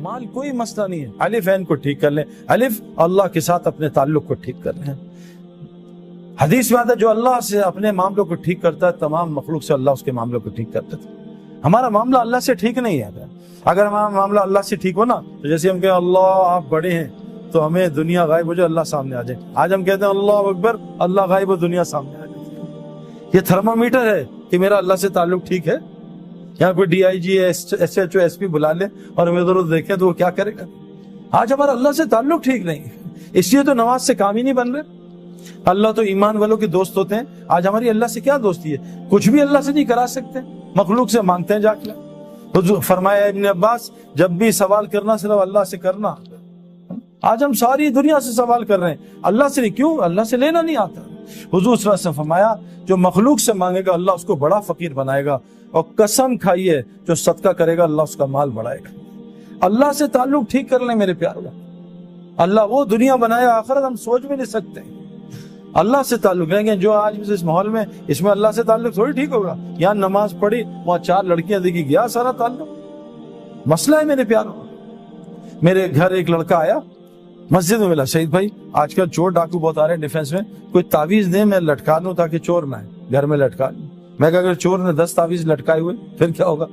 مال کوئی مسئلہ نہیں ہے، الف عین کو ٹھیک کر لیں، الف اللہ کے ساتھ اپنے تعلق کو ٹھیک کر لیں۔ حدیث میں آتا ہے جو اللہ سے اپنے معاملوں کو ٹھیک کرتا ہے تمام مخلوق سے اللہ اس کے معاملوں کو ٹھیک کرتا ہے۔ ہمارا معاملہ اللہ سے ٹھیک نہیں ہے۔ اگر ہمارا معاملہ اللہ سے ٹھیک ہو نا تو جیسے ہم کہیں اللہ آپ بڑے ہیں تو ہمیں دنیا غائب ہو جائے اللہ سامنے آ جائے۔ آج ہم کہتے ہیں اللہ اکبر، اللہ غائب ہو دنیا سامنے آ جائے۔ یہ تھرمامیٹر ہے کہ میرا اللہ سے تعلق ٹھیک ہے۔ یہاں کوئی D I G S H O S P بلا لے اور ہمیں ادھر دیکھیں تو وہ کیا کرے گا؟ آج ہمارا اللہ سے تعلق ٹھیک نہیں ہے، اس لیے تو نماز سے کام ہی نہیں بن رہے۔ اللہ تو ایمان والوں کے دوست ہوتے ہیں، آج ہماری اللہ سے کیا دوستی ہے؟ کچھ بھی اللہ سے نہیں کرا سکتے، مخلوق سے مانگتے ہیں جا کے۔ حضور فرمایا ابن عباس جب بھی سوال کرنا صرف اللہ سے کرنا۔ آج ہم ساری دنیا سے سوال کر رہے ہیں، اللہ سے نہیں، کیوں؟ اللہ سے لینا نہیں آتا۔ حضور صلی اللہ علیہ وسلم فرمایا جو مخلوق سے مانگے گا اللہ اس کو بڑا فقیر بنائے گا، اور قسم کھائیے جو صدقہ کرے گا اللہ اس کا مال بڑھائے گا۔ اللہ سے تعلق ٹھیک کر لیں میرے پیارو۔ اللہ وہ دنیا بنایا آخرت ہم سوچ بھی نہیں سکتے۔ اللہ سے تعلق رہیں گے جو آج اس ماحول میں، اس میں اللہ سے تعلق تھوڑی ٹھیک ہوگا۔ یہاں نماز پڑھی وہاں 4 لڑکیاں دیکھی، گیا سارا تعلق۔ مسئلہ ہے میرے پیارو۔ میرے گھر ایک لڑکا آیا مسجد میں، ملا شہید بھائی آج کل چور ڈاکو بہت آ رہے ہیں ڈیفینس میں، کوئی تعویذ دے میں لٹکا دوں تاکہ چور نہ آئے، گھر میں لٹکا دوں۔ میں کہا اگر چور نے 10 تعویذ لٹکائے ہوئے پھر کیا ہوگا؟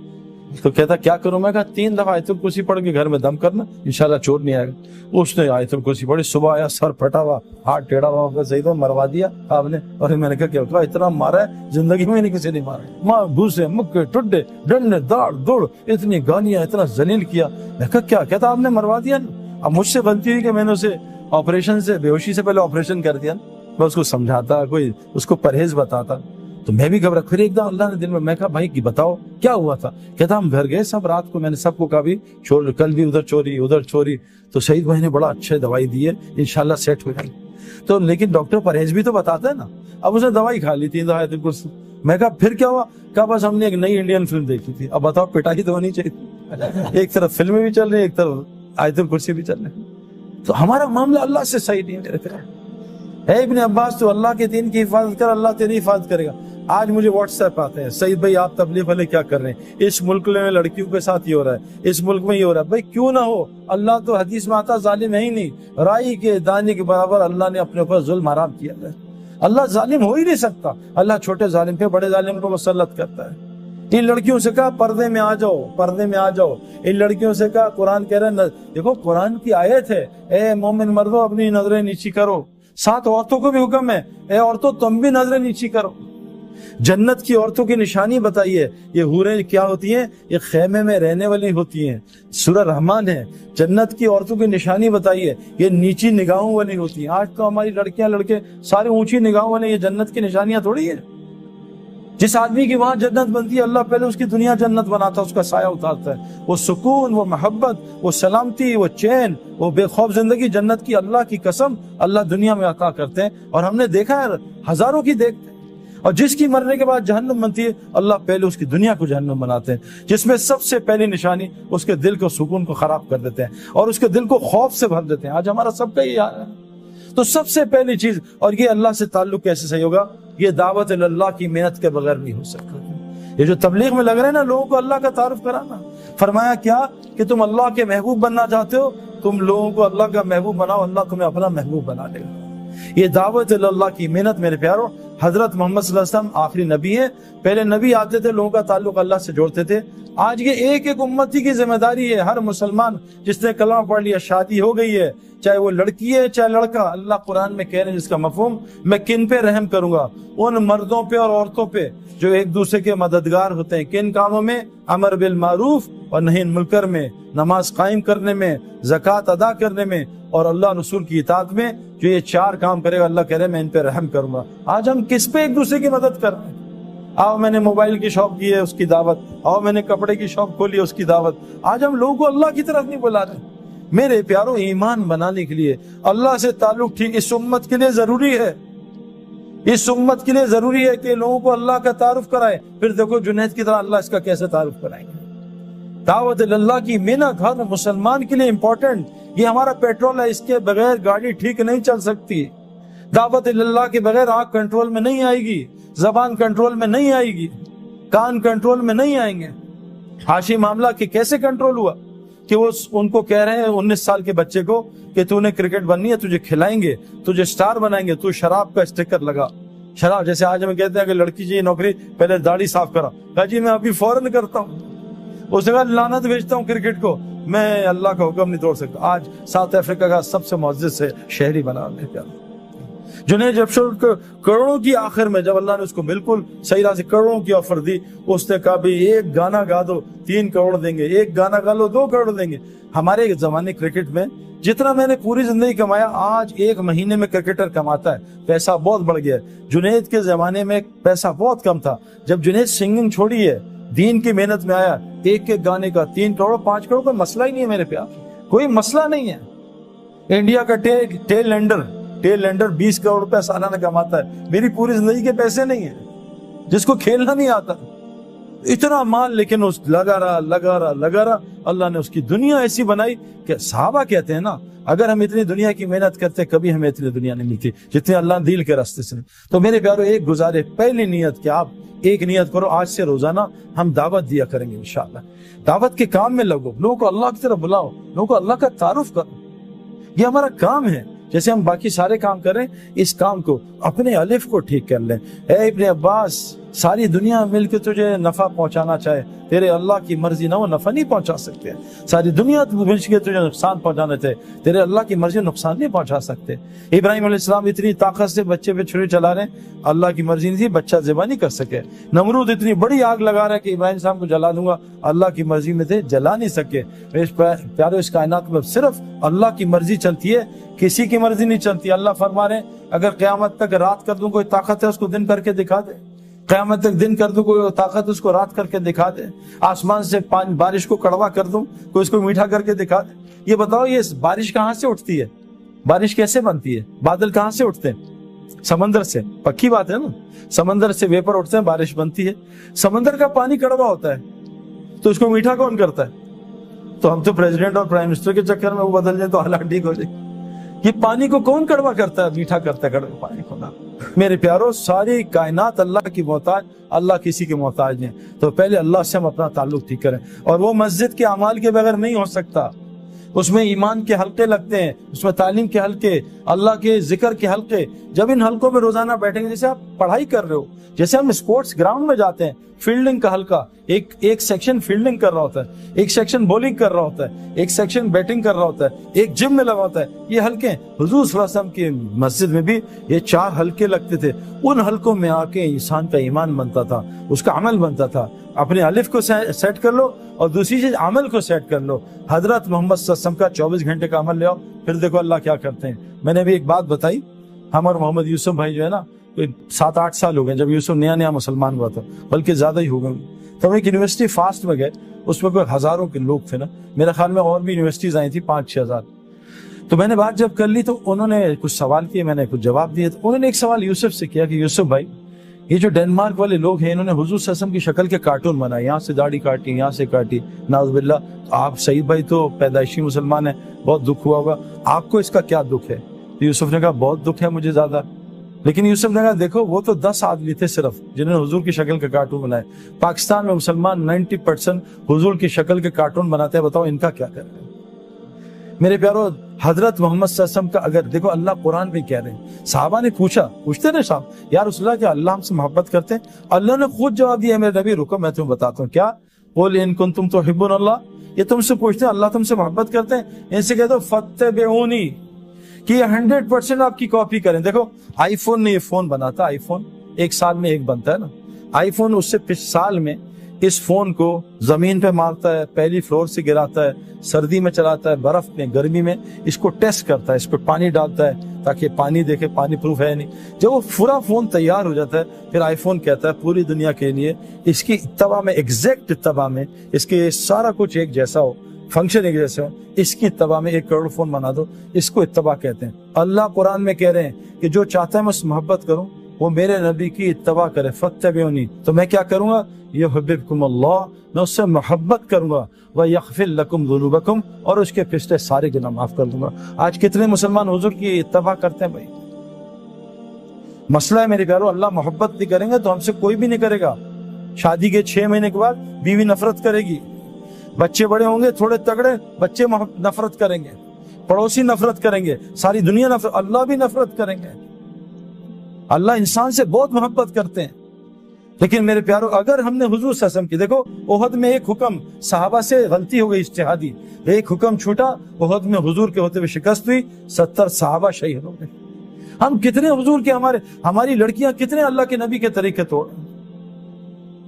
تو کہتا کیا کروں؟ میں کہا 3 دفعہ آیت الکرسی پڑھ کے گھر میں دم کرنا، انشاءاللہ چور نہیں آئے گا۔ اس نے آیت الکرسی پڑھی، صبح آیا سر پھٹا ہوا، ہاتھ ٹیڑھا ہوا ہوگا، صحیح تو مروا دیا آپ نے۔ اور میں نے کہا کیا ہوگا؟ اتنا مارا ہے زندگی میں نہیں کسی نے مارا، ماں گھوسے مکے ٹڈے ڈنڈے داڑ دوڑ، اتنی گالیاں، اتنا ذلیل کیا۔ میں کہا کیا؟ کہتا آپ نے مروا دیا نا۔ اب مجھ سے غلطی ہوئی کہ میں نے اسے آپریشن سے، بے ہوشی سے پہلے آپریشن کر دیا۔ میں اس کو سمجھاتا، کوئی اس کو پرہیز بتاتا تو میں بھی گھبرا۔ پھر ایک دم اللہ نے دل میں کہا بھائی کی بتاؤ کیا ہوا تھا؟ کہتا ہم گھر گئے سب رات کو، میں نے سب کو کہا بھی چور، کل بھی ادھر چوری ادھر چوری، تو شہید بھائی نے بڑا اچھے دوائی دی ہے انشاءاللہ سیٹ ہو جائے گی۔ تو لیکن ڈاکٹر پرہیز بھی تو بتاتا ہے نا۔ اب اس نے دوائی کھا لی 3 دفعہ آیت الکرسی۔ میں کہا پھر کیا ہوا؟ کہا بس ہم نے ایک نئی انڈین فلم دیکھی تھی۔ اب بتاؤ پٹائی تو ہونی چاہیے، ایک طرف فلمیں بھی چل رہی ہیں ایک طرف آیت الکرسی بھی چل رہی ہے۔ تو ہمارا معاملہ اللہ سے صحیح نہیں ہے میرے پیارے۔ اے ابن عباس تو اللہ کے دین کی حفاظت کر، اللہ تیری حفاظت کرے گا۔ آج مجھے واٹس ایپ آتے ہیں سعید بھائی آپ تبلیغ والے کیا کر رہے ہیں، اس ملک میں لڑکیوں کے ساتھ یہ ہو رہا ہے، اس ملک میں یہ ہو رہا ہے۔ بھائی کیوں نہ ہو، اللہ تو حدیث میں آتا ظالم ہے ہی نہیں، رائی کے دانے کے برابر اللہ نے اپنے اوپر ظلم حرام کیا ہے۔ اللہ ظالم ہو ہی نہیں سکتا، اللہ چھوٹے ظالم پہ بڑے ظالم کو مسلط کرتا ہے۔ ان لڑکیوں سے کہا پردے میں آ جاؤ، پردے میں آ جاؤ۔ ان لڑکیوں سے کہا قرآن کہہ رہا ہے، دیکھو قرآن کی آیت ہے، اے مومن مردوں اپنی نظریں نیچی کرو۔ ساتھ عورتوں کو بھی حکم ہے، اے عورتوں تم بھی نظریں نیچی کرو۔ جنت کی عورتوں کی نشانی بتائیے، یہ حوریں کیا ہوتی ہیں؟ یہ خیمے میں رہنے والی ہوتی ہیں، سورہ رحمان ہے۔ جنت کی عورتوں کی نشانی بتائیے، یہ نیچی نگاہوں والی ہوتی ہیں۔ آج تو ہماری لڑکیاں لڑکے سارے اونچی نگاہوں والے، یہ جنت کی نشانیاں تھوڑی ہیں۔ جس آدمی کی وہاں جنت بنتی ہے اللہ پہلے اس کی دنیا جنت بناتا ہے، اس کا سایہ اتارتا ہے۔ وہ سکون، وہ محبت، وہ سلامتی، وہ چین، وہ بے خوف زندگی جنت کی اللہ کی قسم اللہ دنیا میں عطا کرتے ہیں۔ اور ہم نے دیکھا ہے ہزاروں کی دیکھتے ہیں۔ اور جس کی مرنے کے بعد جہنم بنتی ہے اللہ پہلے اس کی دنیا کو جہنم بناتے ہیں، جس میں سب سے پہلی نشانی اس کے دل کو سکون کو خراب کر دیتے ہیں اور اس کے دل کو خوف سے بھر دیتے ہیں۔ آج ہمارا سب کا یہ حال ہے۔ تو سب سے پہلی چیز، اور یہ اللہ سے تعلق کیسے صحیح ہوگا؟ یہ دعوت اللہ کی محنت کے بغیر نہیں ہو سکتا۔ یہ جو تبلیغ میں لگ رہے ہیں نا لوگوں کو اللہ کا تعارف کرانا، فرمایا کیا کہ تم اللہ کے محبوب بننا چاہتے ہو، تم لوگوں کو اللہ کا محبوب بناؤ، اللہ تمہیں اپنا محبوب بنا لے گا۔ یہ دعوت اللہ کی محنت میرے پیارو۔ حضرت محمد صلی اللہ علیہ وسلم آخری نبی ہے، پہلے نبی آتے تھے لوگوں کا تعلق اللہ سے جوڑتے تھے۔ آج یہ ایک ایک امتی کی ذمہ داری ہے، ہر مسلمان جس نے کلمہ پڑھ لیا، شادی ہو گئی ہے، چاہے وہ لڑکی ہے چاہے لڑکا، اللہ قرآن میں کہہ رہے ہیں جس کا مفہوم، میں کن پہ رحم کروں گا؟ ان مردوں پہ اور عورتوں پہ جو ایک دوسرے کے مددگار ہوتے ہیں۔ کن کاموں میں؟ امر بالمعروف اور نہی عن المنکر میں، نماز قائم کرنے میں، زکوٰۃ ادا کرنے میں، اور اللہ رسول کی اطاعت میں۔ جو یہ 4 کام کرے گا اللہ کہہ رہے ہیں میں ان پہ رحم کروں گا۔ آج ہم کس پہ ایک دوسرے کی مدد کر رہے ہیں؟ آؤ میں نے موبائل کی شاپ کی ہے اس کی دعوت، آؤ میں نے کپڑے کی شاپ کھولی ہے اس کی دعوت۔ آج ہم لوگوں کو اللہ کی طرف نہیں بلا رہے۔ میرے پیاروں ایمان بنانے کے لیے اللہ سے تعلق ٹھیک اس امت کے لیے ضروری ہے، اس امت کے لیے ضروری ہے کہ لوگوں کو اللہ کا تعارف کرائے۔ پھر دیکھو جنید کی طرح اللہ اس کا کیسے تعارف کرائیں گے۔ دعوت اللہ کی محنت ہر مسلمان کے لیے امپورٹنٹ، یہ ہمارا پیٹرول ہے، اس کے بغیر گاڑی ٹھیک نہیں چل سکتی۔ دعوت اللہ کے بغیر آنکھ کنٹرول میں نہیں آئے گی، زبان کنٹرول میں نہیں آئے گی، کان کنٹرول میں نہیں آئیں گے۔ حاشی معاملہ کہ کیسے کنٹرول ہوا؟ کہ وہ ان کو کہہ رہے ہیں 19 سال کے بچے کو کہ تو نے کرکٹ بننی ہے، تجھے کھلائیں گے، تجھے سٹار بنائیں گے، تو شراب کا اسٹیکر لگا. شراب جیسے آج ہمیں کہتے ہیں کہ لڑکی چاہیے نوکری، پہلے داڑھی صاف کرا. کہا جی میں ابھی فوراً کرتا ہوں. اس نے کہا لعنت بھیجتا ہوں کرکٹ کو، میں اللہ کا حکم نہیں توڑ سکتا. آج ساؤتھ افریقہ کا سب سے معزز سے شہری بنا لے. جنید جفشر کو کروڑوں کی آخر میں جب اللہ نے اس کو بالکل صحیح راہ سے کروڑوں کی آفر دی، اس نے کہا بھی ایک گانا گا دو 3 کروڑ دیں گے، ایک گانا گا لو 2 کروڑ دیں گے. ہمارے زمانے کرکٹ میں جتنا میں نے پوری زندگی کمایا، آج 1 مہینے میں کرکٹر کماتا ہے. پیسہ بہت بڑھ گیا ہے. جنید کے زمانے میں پیسہ بہت کم تھا. جب جنید سنگنگ چھوڑی ہے، دین کی محنت میں آیا، ایک گانے کا 3 کروڑ 5 کروڑ کوئی مسئلہ ہی نہیں ہے میرے پیار، کوئی مسئلہ نہیں ہے. انڈیا کا ٹیل لینڈر 20 کروڑ روپے سالانہ کماتا ہے. میری پوری زندگی کے پیسے نہیں ہیں، جس کو کھیلنا نہیں آتا اتنا مال، لیکن اس لگا رہا. اللہ نے اس کی دنیا ایسی بنائی کہ صحابہ کہتے ہیں نا، اگر ہم اتنی دنیا کی محنت کرتے کبھی ہمیں اتنی دنیا نہیں ملتی جتنی اللہ دل کے راستے سے. تو میرے پیارو ایک گزارے، پہلی نیت کہ آپ ایک نیت کرو، آج سے روزانہ ہم دعوت دیا کریں گے انشاءاللہ. دعوت کے کام میں لگو، لوگوں کو اللہ کی طرف بلاؤ، لوگوں کو اللہ کا تعارف کرو. یہ ہمارا کام ہے. جیسے ہم باقی سارے کام کر رہے ہیں، اس کام کو اپنے الف کو ٹھیک کر لیں. اے ابن عباس، ساری دنیا مل کے تجھے نفع پہنچانا چاہے، تیرے اللہ کی مرضی نہ وہ نفع نہیں پہنچا سکتے. ساری دنیا مل کے تجھے نقصان پہنچانا چاہے، تیرے اللہ کی مرضی نقصان نہیں پہنچا سکتے. ابراہیم علیہ السلام اتنی طاقت سے بچے پہ چھری چلا رہے ہیں، اللہ کی مرضی نہیں تھی، بچہ ذبح نہیں کر سکے. نمرود اتنی بڑی آگ لگا رہا ہے کہ ابراہیم السلام کو جلا دوں گا، اللہ کی مرضی میں تھے، جلا نہیں سکے. پیارو اس کائنات میں صرف اللہ کی مرضی چلتی ہے، کسی کی مرضی نہیں چلتی. اللہ فرما رہے ہیں اگر قیامت تک رات کر دوں، کوئی طاقت ہے اس کو دن کر کے دکھا دے. قیامت تک دن کر دوں، کوئی طاقت اس کو رات کر کے دکھا دے. آسمان سے بارش کو کڑوا کر دوں، کوئی اس کو میٹھا کر کے دکھا دے. یہ بتاؤ یہ بارش کہاں سے اٹھتی ہے؟ بارش کیسے بنتی ہے؟ بادل کہاں سے اٹھتے ہیں؟ سمندر سے. پکی بات ہے نا، سمندر سے ویپر اٹھتے ہیں، بارش بنتی ہے. سمندر کا پانی کڑوا ہوتا ہے تو اس کو میٹھا کون کرتا ہے؟ تو ہم تو پریزیڈنٹ اور پرائم منسٹر کے چکر میں وہ بدل جائیں تو حالات ٹھیک ہو جائے. یہ پانی کو کون کڑوا کرتا ہے؟ میٹھا کرتا ہے کڑوا پانی کو نا. میرے پیارو ساری کائنات اللہ کی محتاج، اللہ کسی کے محتاج نہیں. تو پہلے اللہ سے ہم اپنا تعلق ٹھیک کریں. اور وہ مسجد کے اعمال کے بغیر نہیں ہو سکتا. اس میں ایمان کے حلقے لگتے ہیں، اس میں تعلیم کے حلقے، اللہ کے ذکر کے حلقے. جب ان حلقوں میں روزانہ بیٹھیں گے، جیسے آپ پڑھائی کر رہے ہو، جیسے ہم اسپورٹس گراؤنڈ میں جاتے ہیں، فیلڈنگ کا حلقہ، ایک سیکشن فیلڈنگ کر رہا ہوتا ہے، ایک سیکشن بولنگ کر رہا ہوتا ہے، ایک سیکشن بیٹنگ کر رہا ہوتا ہے، ایک جم میں لگا ہوتا ہے. یہ حلقے حضور صلی اللہ علیہ وسلم کی مسجد میں بھی یہ 4 حلقے لگتے تھے. ان حلقوں میں آ کے انسان کا ایمان بنتا تھا، اس کا عمل بنتا تھا. اپنے الف کو سیٹ کر لو اور دوسری چیز عمل کو سیٹ کر لو. حضرت محمد صلی اللہ علیہ وسلم کا 24 گھنٹے کا عمل لے آؤ، پھر دیکھو اللہ کیا کرتے ہیں. میں نے بھی ایک بات بتائی، ہم اور محمد یوسف بھائی جو ہے نا، 7-8 سال ہو گئے جب یوسف نیا مسلمان ہوا تھا، بلکہ زیادہ ہی ہو گئے. تو ہم ایک یونیورسٹی فاسٹ میں گئے، اس میں کوئی ہزاروں کے لوگ تھے نا، میرے خیال میں اور بھی یونیورسٹیز آئی تھی 5-6 ہزار. تو میں نے بات جب کر لی تو انہوں نے کچھ سوال کیے، میں نے کچھ جواب دیے. تو انہوں نے ایک سوال یوسف سے کیا کہ یوسف بھائی، یہ جو ڈینمارک والے لوگ ہیں، انہوں نے حضور صلی اللہ علیہ وسلم کی شکل کے کارٹون بنائے، یہاں سے داڑھی کاٹی، یہاں سے کاٹی، نعوذ باللہ. آپ سعید بھائی تو پیدائشی مسلمان ہیں، بہت دکھ ہوا ہوگا، آپ کو اس کا کیا دکھ ہے؟ تو یوسف نے کہا بہت دکھ ہے مجھے زیادہ. لیکن یوسف نے کہا دیکھو وہ تو 10 آدمی تھے صرف جنہوں نے حضور کی شکل کے کارٹون بنائے. پاکستان میں مسلمان 90% حضور کی شکل کے کارٹون بناتے ہیں، بتاؤ ان کا کیا کریں؟ میرے پیارو حضرت محمد صلی اللہ علیہ وسلم کا اگر دیکھو اللہ قرآن میں کہہ رہے ہیں، صحابہ نے پوچھتے نا صاحب یا رسول اللہ کیا اللہ ہم سے محبت کرتے ہیں؟ اللہ نے خود جواب دیا میرے نبی، رکو میں تمہیں بتاتا ہوں. کیا؟ قل ان کنتم تحبون اللہ. یہ تم سے پوچھتے ہیں اللہ تم سے محبت کرتے ہیں، ان سے کہہ دو فتبعونی، کہ یہ 100% آپ کی کاپی کریں. دیکھو آئی فون نے یہ فون بناتا، آئی فون 1 سال میں ایک بنتا ہے نا. آئی فون اس سے سال میں اس فون کو زمین پہ مارتا ہے، پہلی فلور سے گراتا ہے، سردی میں چلاتا ہے، برف میں، گرمی میں اس کو ٹیسٹ کرتا ہے، اس پہ پانی ڈالتا ہے تاکہ پانی دیکھے پانی پروف ہے نہیں. جب وہ پورا فون تیار ہو جاتا ہے پھر آئی فون کہتا ہے پوری دنیا کے لیے اس کی اتباع میں، ایگزیکٹ اتباع میں، اس کے سارا کچھ ایک جیسا ہو، فنکشن ایک جیسے ہو، اس کی اتباع میں 1 کروڑ فون بنا دو. اس کو اتباع کہتے ہیں. اللہ قرآن میں کہہ رہے ہیں کہ جو چاہتا ہے میں اس محبت کروں وہ میرے نبی کی اتباع کرے. فتبعونی، تو میں کیا کروں گا؟ یحببکم اللہ، میں اس سے محبت کروں گا. ویغفر لکم ذنوبکم، اور اس کے پچھلے سارے گناہ معاف کر دوں گا. آج کتنے مسلمان حضور کی اتباع کرتے ہیں بھائی؟ مسئلہ ہے میرے پیارو، اللہ محبت نہیں کریں گے تو ہم سے کوئی بھی نہیں کرے گا. شادی کے 6 مہینے کے بعد بیوی نفرت کرے گی، بچے بڑے ہوں گے تھوڑے تگڑے، بچے نفرت کریں گے، پڑوسی نفرت کریں گے، ساری دنیا نفرت، اللہ بھی نفرت کریں گے۔ اللہ انسان سے بہت محبت کرتے ہیں۔ لیکن میرے پیارو، اگر ہم نے حضور صلی اللہ علیہ وسلم کی، دیکھو احد میں ایک حکم صحابہ سے غلطی ہو گئی اجتہادی، ایک حکم چھوٹا، احد میں حضور کے ہوتے ہوئے شکست ہوئی، 70 صحابہ شہید ہو گئے۔ ہم کتنے حضور کے، ہماری لڑکیاں کتنے اللہ کے نبی کے طریقے توڑ،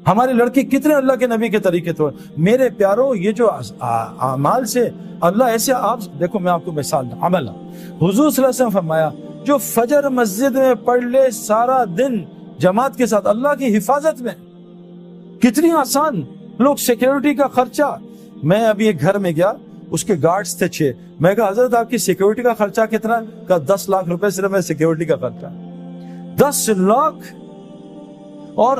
ہمارے لڑکے کتنے اللہ کے نبی کے طریقے توڑ۔ میرے پیارو، یہ جو اعمال سے اللہ ایسے، آپ دیکھو میں آپ کو مثال دوں، عمل حضور صلی اللہ علیہ وسلم فرمایا جو فجر مسجد میں پڑھ لے سارا دن جماعت کے ساتھ اللہ کی حفاظت میں، کتنی آسان۔ لوگ سیکیورٹی کا خرچہ، میں ابھی ایک گھر میں گیا، اس کے گارڈز تھے 6، میں کہا حضرت آپ کی سیکیورٹی کا خرچہ کتنا؟ کہا 10 لاکھ روپے صرف ہے سیکیورٹی کا خرچہ۔ 10 لاکھ، اور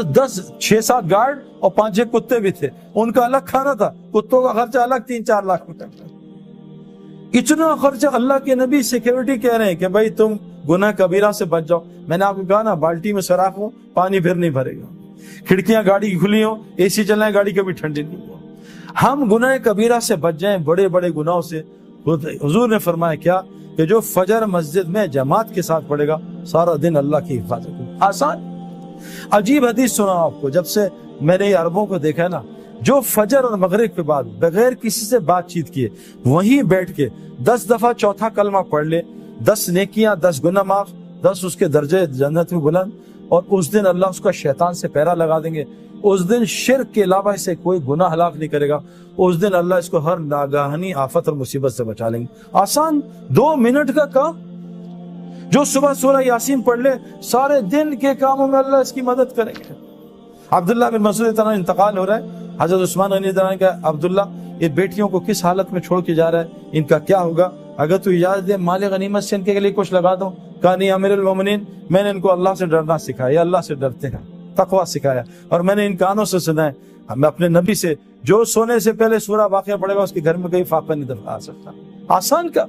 6-7 گارڈ اور 5-6 کتے بھی تھے، ان کا الگ کھانا تھا، کتوں کا خرچہ الگ 3-4 لاکھ روپے۔ اتنا خرچہ، اللہ کے نبی سیکیورٹی کہہ رہے ہیں کہ بھائی تم گناہ کبیرہ سے بچ جاؤ۔ میں نے آپ کو کہا نا، بالٹی میں سراخ ہو، پانی پھر نہیں بھرے گا، کھڑکیاں گاڑی کی کھلی ہوں، اے سی چلائیں، گاڑی کبھی ٹھنڈی نہیں ہو۔ ہم گناہ کبیرہ سے بچ جائیں، بڑے بڑے گناہوں سے۔ حضور نے فرمایا کیا کہ جو فجر مسجد میں جماعت کے ساتھ پڑھے گا سارا دن اللہ کی حفاظت ہو۔ آسان۔ عجیب حدیث سنا آپ کو، جب سے میں نے عربوں کو دیکھا ہے نا، جو فجر اور مغرب کے بعد بغیر کسی سے بات چیت کیے وہیں بیٹھ کے 10 دفعہ چوتھا کلمہ پڑھ لے، 10 نیکیاں، 10 گناہ معاف، 10 اس کے درجے جنت میں بلند، اور اس دن اللہ اس کا شیطان سے پیرا لگا دیں گے۔ اس دن شرک کے علاوہ اسے کوئی گناہ ہلاک نہیں کرے گا۔ اس دن اللہ اس کو ہر ناگہانی آفت اور مصیبت سے بچا لیں گے۔ آسان، 2 منٹ کا کام۔ جو صبح سورہ یاسین پڑھ لے، سارے دن کے کاموں میں اللہ اس کی مدد کریں گے۔ عبداللہ بن مسعود عنہ انتقال ہو رہا ہے، حضرت عثمان غنی نے کہا عبداللہ یہ بیٹیوں کو کس حالت میں چھوڑ کے جا رہا ہے، ان کا کیا ہوگا؟ اگر تو اجازت دے مال غنیمت سے ان کے لیے کچھ لگا دو۔ کہا نہیں امیر المومنین، میں نے ان کو اللہ سے ڈرنا سکھایا، اللہ سے ڈرتے ہیں، تقویٰ سکھایا، اور میں نے ان کانوں سے سنا ہے، میں اپنے نبی سے جو سونے سے پہلے سورہ واقعہ پڑھے گا اس کے گھر میں کہیں فاقہ نہیں دکھا سکتا۔ آسان کا۔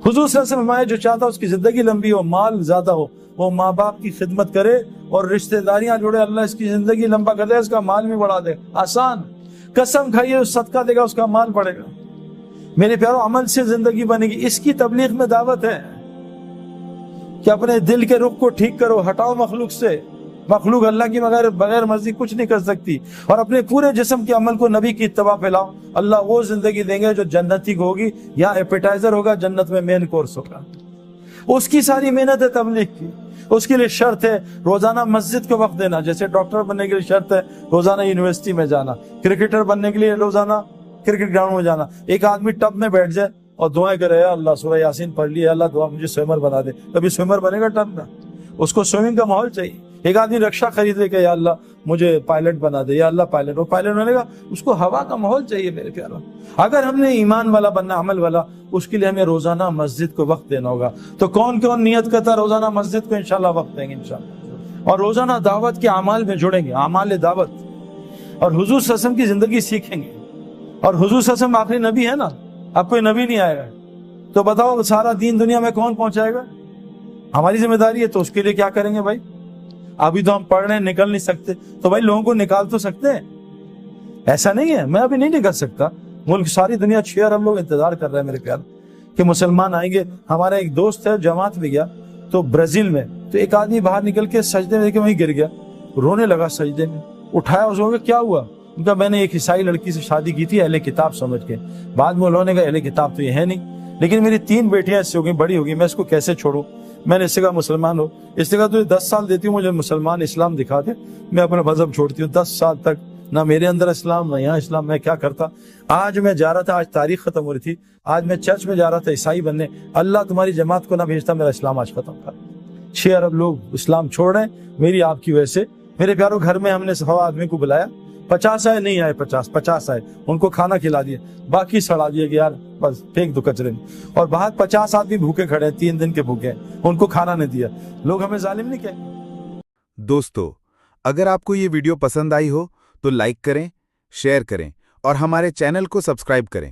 حضور صلی اللہ علیہ وسلم فرمایا جو چاہتا اس کی زندگی لمبی ہو، مال زیادہ ہو، وہ ماں باپ کی خدمت کرے اور رشتہ داریاں جوڑے، اللہ اس کی زندگی لمبا کر دے، اس کا مال بھی بڑھا دے۔ آسان۔ قسم کھائیے صدقہ دے گا، اس کا مال بڑھے گا۔ میرے پیارو، عمل سے زندگی بنے گی۔ اس کی تبلیغ میں دعوت ہے کہ اپنے دل کے رخ کو ٹھیک کرو، ہٹاؤ مخلوق سے۔ مخلوق اللہ کی بغیر مرضی کچھ نہیں کر سکتی، اور اپنے پورے جسم کے عمل کو نبی کی اتباع پہ لاؤ۔ اللہ وہ زندگی دیں گے جو جنتی کو ہوگی، یا ایپیٹائزر ہوگا، جنت میں مین کورس ہوگا۔ اس کی ساری محنت ہے تبلیغ کی۔ اس کے لیے شرط ہے روزانہ مسجد کو وقت دینا، جیسے ڈاکٹر بننے کے لیے شرط ہے روزانہ یونیورسٹی میں جانا، کرکٹر بننے کے لیے روزانہ کرکٹ گراؤنڈ میں جانا۔ ایک آدمی ٹب میں بیٹھ جائے اور دعائیں کرے، اللہ سورہ یاسین پڑھ لی، اللہ دعا مجھے سوئمر بنا دے، کبھی سوئمر بنے گا ٹب میں؟ اس کو سوئمنگ کا ماحول چاہیے۔ ایک آدمی رکشا خرید لے کہ یا اللہ مجھے پائلٹ بنا دے، یا اللہ پائلٹ، وہ پائلٹ بنے گا، اس کو ہوا کا ماحول چاہیے۔ میرے پیارو، اگر ہم نے ایمان والا بننا، عمل والا، اس کے لیے ہمیں روزانہ مسجد کو وقت دینا ہوگا۔ تو کون کون نیت کرتا ہے روزانہ مسجد کو انشاءاللہ وقت دیں گے انشاءاللہ، اور روزانہ دعوت کے اعمال میں جڑیں گے، اعمال دعوت، اور حضور صلی اللہ علیہ وسلم کی زندگی سیکھیں گے۔ اور حضور صلی اللہ علیہ وسلم آخری نبی ہے نا، اب کوئی نبی نہیں آئے گا، تو بتاؤ سارا دین دنیا میں کون پہنچائے گا؟ ہماری ذمہ داری ہے، تو اس کے لیے کیا کریں گے بھائی؟ ابھی تو ہم پڑھ رہے ہیں، نکل نہیں سکتے، تو بھائی لوگوں کو نکال تو سکتے ہیں۔ ایسا نہیں ہے میں ابھی نہیں نکل سکتا، ملک ساری دنیا 6 ارب لوگ انتظار کر رہے ہیں میرے پیار کہ مسلمان آئیں گے۔ ہمارا ایک دوست ہے جماعت میں گیا تو برازیل میں، تو ایک آدمی باہر نکل کے سجدے میں وہیں گر گیا، رونے لگا سجدے میں، اٹھایا اس کو، کیا ہوا؟ ان کا میں نے ایک عیسائی لڑکی سے شادی کی تھی اہل کتاب سمجھ کے، بعد میں انہوں نے کہا اہل کتاب تو یہ ہے نہیں، لیکن میری 3 بیٹیاں اس سے ہو گئی، بڑی ہوگی، میں اس کو کیسے چھوڑوں؟ میں نے اس سے کہا مسلمان ہو، اس نے کہا تو 10 سال دیتی ہوں مجھے مسلمان اسلام دکھا دے، میں اپنا مذہب چھوڑتی ہوں۔ 10 سال تک نہ میرے اندر اسلام نہ یہاں اسلام، میں کیا کرتا؟ آج میں جا رہا تھا، آج تاریخ ختم ہو رہی تھی، آج میں چرچ میں جا رہا تھا عیسائی بننے، اللہ تمہاری جماعت کو نہ بھیجتا، میرا اسلام آج ختم کر۔ 6 ارب لوگ اسلام چھوڑ رہے ہیں میری آپ کی وجہ سے۔ میرے پیاروں، گھر میں ہم نے 100 آدمی کو بلایا، 50 آئے، نہیں آئے 50 آئے، ان کو کھانا کھلا دیا، باقی سڑا دیا کہ یار بس پھینک دو کچرے میں، اور باہر 50 آدمی بھوکے کھڑے ہیں، 3 دن کے بھوکے ہیں، ان کو کھانا نہیں دیا۔ لوگ ہمیں ظالم نہیں کہیں۔ دوستو، اگر آپ کو یہ ویڈیو پسند آئی ہو تو لائک کریں، شیئر کریں اور ہمارے چینل کو سبسکرائب کریں۔